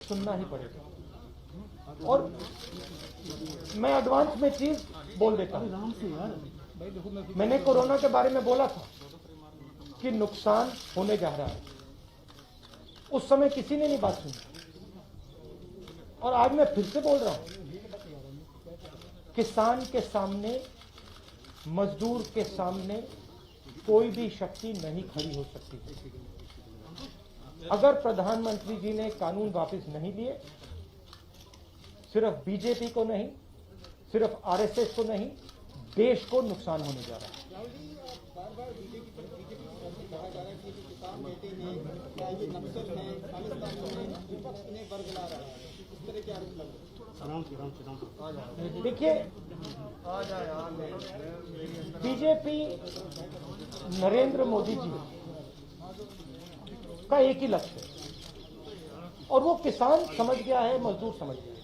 सुनना ही पड़ेगा। और मैं एडवांस में चीज बोल देता हूं, मैंने कोरोना के बारे में बोला था कि नुकसान होने जा रहा है, उस समय किसी ने नहीं बात सुनी। और आज मैं फिर से बोल रहा हूं, किसान के सामने, मजदूर के सामने कोई भी शक्ति नहीं खड़ी हो सकती। अगर प्रधानमंत्री जी ने कानून वापस नहीं लिए, सिर्फ बीजेपी को नहीं, सिर्फ आरएसएस को नहीं, देश को नुकसान होने जा रहा है। देखिए, बीजेपी नरेंद्र मोदी जी का एक ही लक्ष्य है और वो किसान समझ गया है, मजदूर समझ गया है।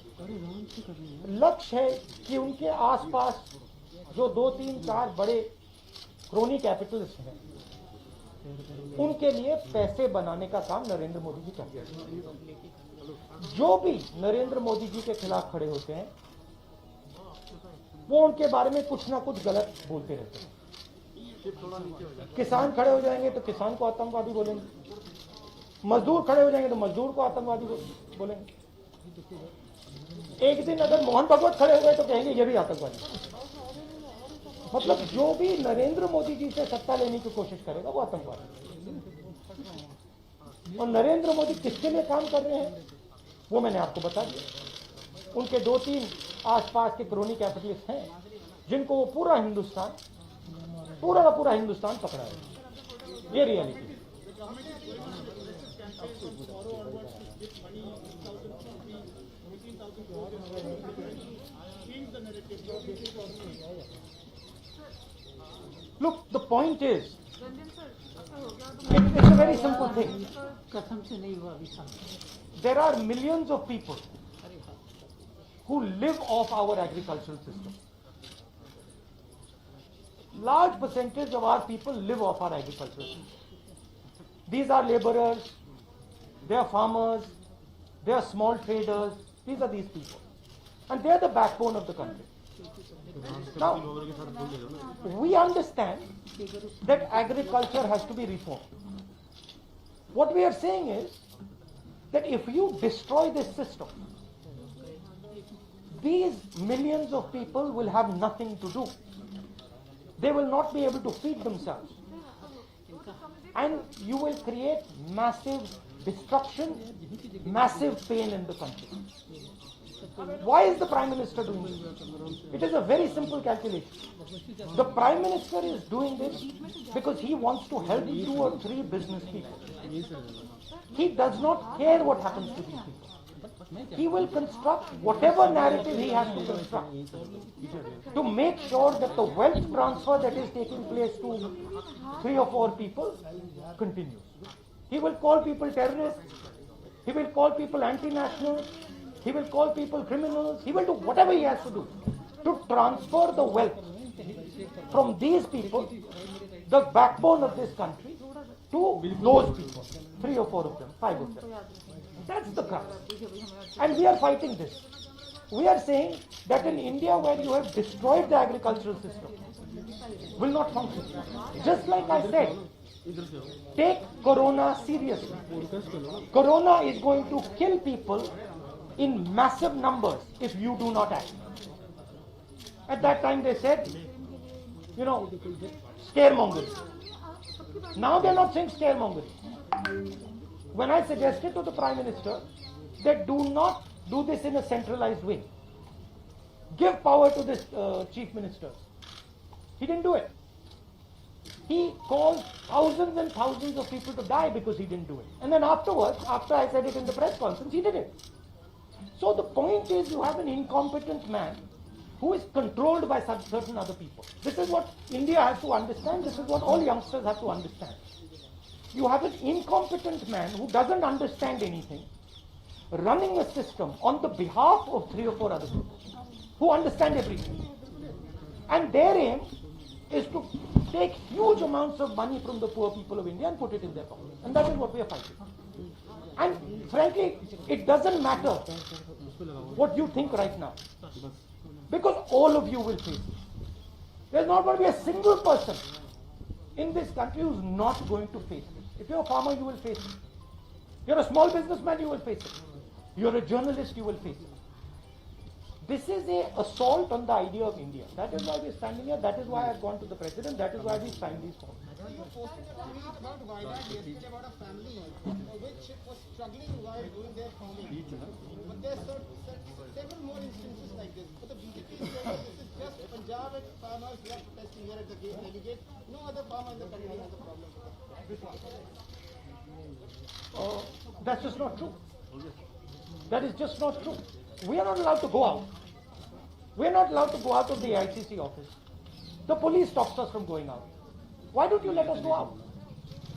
लक्ष्य है कि उनके आसपास जो 2, 3, 4 बड़े क्रोनी कैपिटल्स हैं, उनके लिए पैसे बनाने का काम नरेंद्र मोदी जी करते हैं। जो भी नरेंद्र मोदी जी के खिलाफ खड़े होते हैं, वो उनके बारे में कुछ ना कुछ गलत बोलते रहते हैं। किसान खड़े हो जाएंगे तो किसान को आतंकवादी बोलेंगे, मजदूर खड़े हो जाएंगे तो मजदूर को आतंकवादी बोलेंगे। एक दिन अगर मोहन भागवत खड़े हो गए तो कहेंगे ये भी आतंकवादी। मतलब जो भी नरेंद्र मोदी जी से सत्ता लेने की कोशिश करेगा वो आतंकवादी। और नरेंद्र मोदी किसके लिए काम कर रहे हैं वो मैंने आपको बता दिया। उनके 2-3 आसपास के क्रोनी कैपिटलिस्ट हैं जिनको वो पूरा का पूरा हिंदुस्तान पकड़ा है। ये reality. Look, the point is, it's a very simple thing. There are millions of people who live off our agricultural system. Large percentage of our people live off our agricultural system. These are laborers, they are farmers, they are small traders. These are these people. And they are the backbone of the country. Now, we understand that agriculture has to be reformed. What we are saying is that if you destroy this system, these millions of people will have nothing to do. They will not be able to feed themselves. And you will create massive destruction, massive pain in the country. Why is the Prime Minister doing this? It is a very simple calculation. The Prime Minister is doing this because he wants to help 2 or 3 business people. He does not care what happens to these people. He will construct whatever narrative he has to construct to make sure that the wealth transfer that is taking place to 3 or 4 people continues. He will call people terrorists. He will call people anti-national. He will call people criminals. He will do whatever he has to do to transfer the wealth from these people, the backbone of this country, to those people. 3 or 4 of them, 5 of them. That's the crux. And we are fighting this. We are saying that in India, where you have destroyed the agricultural system, will not function. Just like I said, take Corona seriously. Corona is going to kill people in massive numbers if you do not act. At that time they said, scaremongering. Now they are not saying scaremongering. When I suggested to the Prime Minister that do not do this in a centralized way, give power to this Chief Minister, he didn't do it. He caused thousands and thousands of people to die because he didn't do it. And then afterwards, after I said it in the press conference, he did it. So the point is, you have an incompetent man who is controlled by certain other people. This is what India has to understand. This is what all youngsters have to understand. You have an incompetent man who doesn't understand anything, running a system on the behalf of 3 or 4 other people who understand everything. And their aim is to take huge amounts of money from the poor people of India and put it in their pocket. And that is what we are fighting. And frankly, it doesn't matter what you think right now, because all of you will face it. There's not going to be a single person in this country who's not going to face it. If you're a farmer, you will face it. You're a small businessman, you will face it. You're a journalist, you will face it. This is an assault on the idea of India. That is why we're standing here. That is why I've gone to the president. That is why we signed these forms. So you posted a tweet about Vizag yesterday about a family which was struggling while doing their farming. But there's several more instances like this. But the BJP is saying this is just Punjab and farmers who are protesting here at the delegate. No other farmer in the country has a problem. That's just not true. That is just not true. We are not allowed to go out. We are not allowed to go out of the ICC office. The police stops us from going out. Why don't you let us go out?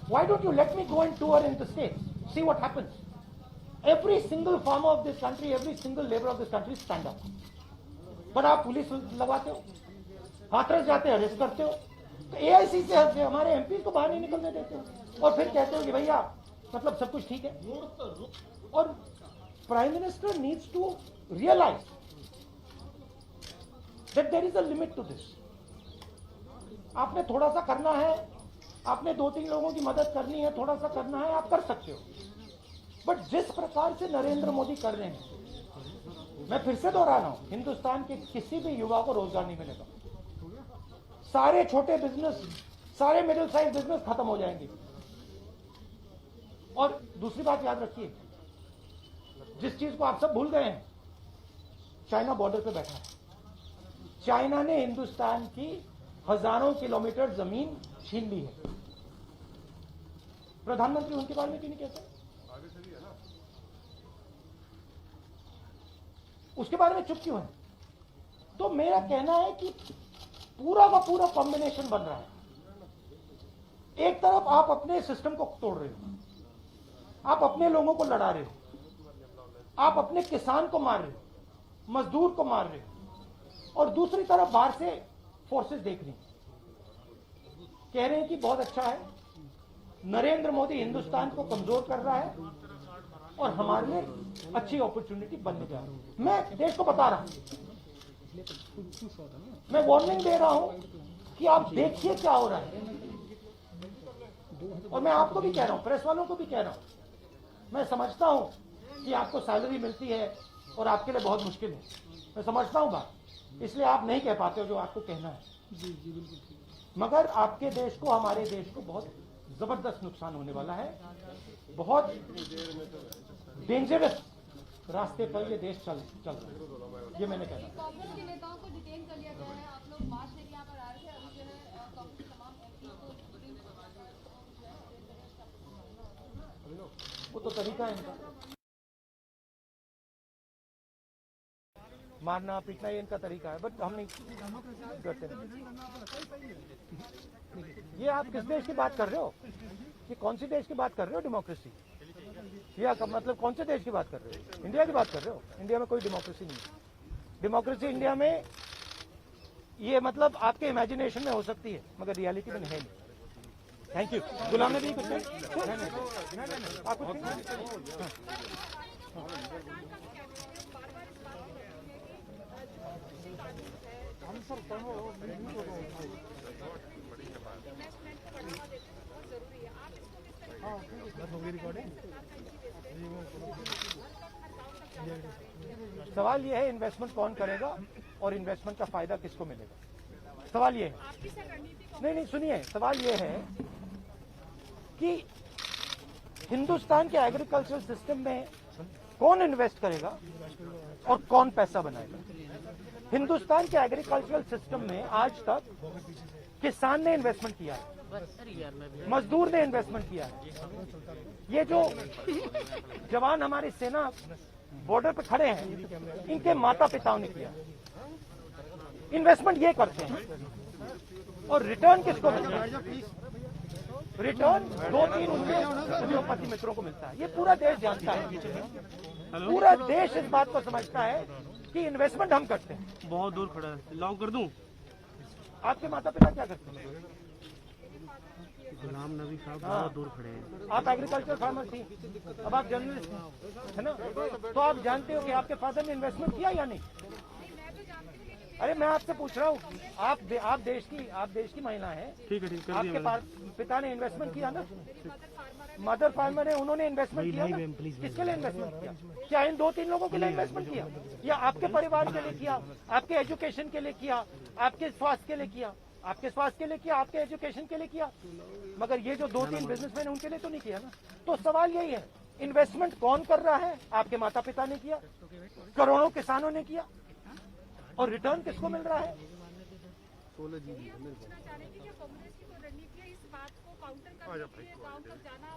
Why don't you let me go and tour in the states? See what happens. Every single farmer of this country, every single labor of this country stand up. But आप police लगाते हो, हाथरस जाते हो, arrest करते हो, तो AIC से हमारे MP को बाहर नहीं निकलने देते हो, और फिर कहते हो कि भैया मतलब सब कुछ ठीक है. और Prime Minister needs to realize that there is a limit to this. आपने थोड़ा सा करना है, आपने 2-3 लोगों की मदद करनी है, थोड़ा सा करना है, आप कर सकते हो. बट जिस प्रकार से नरेंद्र मोदी कर रहे हैं, मैं फिर से दोहरा रहा हूं, हिंदुस्तान के किसी भी युवा को रोजगार नहीं मिलेगा. सारे छोटे बिजनेस, सारे मिडिल साइज बिजनेस खत्म हो जाएंगे. और दूसरी बात याद रखिए, जिस चीज को आप सब भूल गए हैं, चाइना बॉर्डर पे बैठा है. चाइना ने हिंदुस्तान की हजारों किलोमीटर जमीन छीन ली है. प्रधानमंत्री उनके बारे में क्यों नहीं कहते? उसके बारे में चुप क्यों है? तो मेरा कहना है कि पूरा का पूरा कॉम्बिनेशन बन रहा है. एक तरफ आप अपने सिस्टम को तोड़ रहे हो, आप अपने लोगों को लड़ा रहे हो, आप अपने किसान को मार रहे हो, मजदूर को मार रहे हो, और दूसरी तरफ बाहर से फोर्सेस देख रही हैं, कह रहे हैं कि बहुत अच्छा है, नरेंद्र मोदी हिंदुस्तान को कमजोर कर रहा है और हमारे लिए अच्छी अपॉर्चुनिटी बनने जा रही है. मैं देश को बता रहा हूं, मैं वार्निंग दे रहा हूं कि आप देखिए क्या हो रहा है. और मैं आपको भी कह रहा हूं, प्रेस वालों को भी कह रहा हूं, मैं समझता हूं कि आपको सैलरी मिलती है और आपके लिए बहुत मुश्किल है. मैं समझता हूं बात, इसलिए आप नहीं कह पाते हो जो आपको कहना है. मगर आपके देश को, हमारे देश को बहुत जबरदस्त नुकसान होने वाला है. बहुत डेंजरस रास्ते पर ये देश चल रहा है, ये मैंने कहना. कांग्रेस के नेताओं को डिटेन कर लिया गया है. आप लोग मार्च लेके यहाँ पर आ रहे थे, अभी जो है कांग्रेस के तमाम एमपी को वो तो तरीका है इनका, मारना पीटना ये इनका तरीका है. बट हम नहीं करते. ये आप किस देश की बात कर रहे हो? ये कौन सी देश की बात कर रहे हो? डेमोक्रेसी या मतलब कौन से देश की बात कर रहे हो? इंडिया की बात कर रहे हो? इंडिया में कोई डेमोक्रेसी नहीं है. डेमोक्रेसी इंडिया में ये मतलब आपके इमेजिनेशन में हो सकती है, मगर रियलिटी में है नहीं. Thank you. गुलाम नबी कुछ नहीं, आप कुछ नहीं. सवाल यह है इन्वेस्टमेंट कौन करेगा और इन्वेस्टमेंट का फायदा किसको मिलेगा. सवाल ये है. नहीं सुनिए, सवाल ये है कि हिंदुस्तान के एग्रीकल्चरल सिस्टम में कौन इन्वेस्ट करेगा और कौन पैसा बनाएगा. हिंदुस्तान के एग्रीकल्चरल सिस्टम में आज तक किसान ने इन्वेस्टमेंट किया है, मजदूर ने इन्वेस्टमेंट किया है. ये जो जवान हमारी सेना बॉर्डर पे खड़े हैं, इनके माता पिताओं ने किया. इन्वेस्टमेंट ये करते हैं और रिटर्न किसको मिलता है? रिटर्न 2-3 उनके उद्योगपति मित्रों को मिलता है. ये पूरा देश जानता है, पूरा देश इस बात को समझता है कि इन्वेस्टमेंट हम करते हैं. बहुत दूर खड़ा है, लॉक कर दूं? आपके माता पिता क्या करते हैं? गुलाम नबी साहब हाँ। बहुत दूर खड़े हैं। आप एग्रीकल्चर फार्मर थी, अब आप जर्नलिस्ट हैं, है ना? तो आप जानते हो कि आपके फादर ने इन्वेस्टमेंट किया या नहीं? अरे मैं आपसे पूछ रहा हूँ, आप देश की महिला हैं, ठीक है, कर आपके दिया पिता ने इन्वेस्टमेंट किया ना? मदर फार्मर है, उन्होंने इन्वेस्टमेंट किया ना? मैम, प्लीज, किसके लिए इन्वेस्टमेंट किया? क्या इन 2-3 लोगों के लिए इन्वेस्टमेंट किया, या आपके परिवार के लिए किया, आपके एजुकेशन के लिए किया, आपके स्वास्थ्य के लिए किया, आपके स्वास्थ्य के लिए किया, आपके एजुकेशन के लिए किया? मगर ये जो 2-3 बिजनेसमैन है उनके लिए तो नहीं किया ना। तो सवाल यही है, इन्वेस्टमेंट कौन कर रहा है? आपके माता पिता ने किया, करोड़ों किसानों ने किया, और रिटर्न किसको मिल रहा है?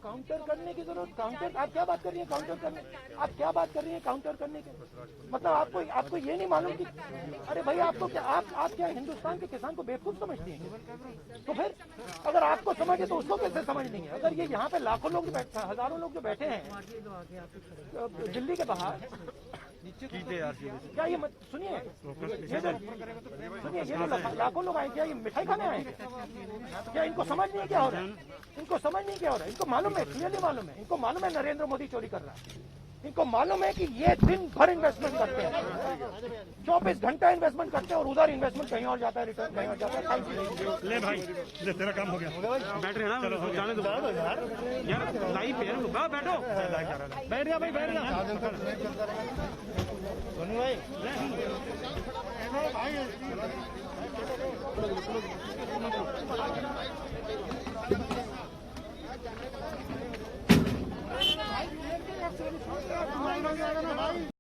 काउंटर करने की जरूरत, काउंटर आप क्या बात कर रही है? काउंटर करने, आप क्या बात कर रही है काउंटर करने के? मतलब आपको ये नहीं मालूम कि, अरे भाई आपको क्या, आप क्या हिंदुस्तान के किसान को बेवकूफ समझती हैं? तो फिर अगर आपको समझ है तो उसको कैसे समझ नहीं है? अगर ये यहाँ पे लाखों लोग बैठे, हजारों लोग जो बैठे हैं दिल्ली के बाहर, क्या ये सुनिए, ये जो लाखों लोग आए, क्या ये मिठाई खाने आए? क्या इनको समझ नहीं क्या हो रहा है? इनको समझ नहीं क्या हो रहा है? इनको मालूम है, क्लियरली मालूम है, इनको मालूम है नरेंद्र मोदी चोरी कर रहा है, इनको मालूम है कि ये दिन भर इन्वेस्टमेंट करते हैं, 24 घंटा इन्वेस्टमेंट करते हैं, और उधर इन्वेस्टमेंट कहीं और जाता है, रिटर्न कहीं और जाता है। Thank you. ले भाई, ले तेरा काम हो गया। बैठ रहे हैं ना, जाने दो यार, लाइव पे है, बैठो, बैठ गया भाई, बैठ गया।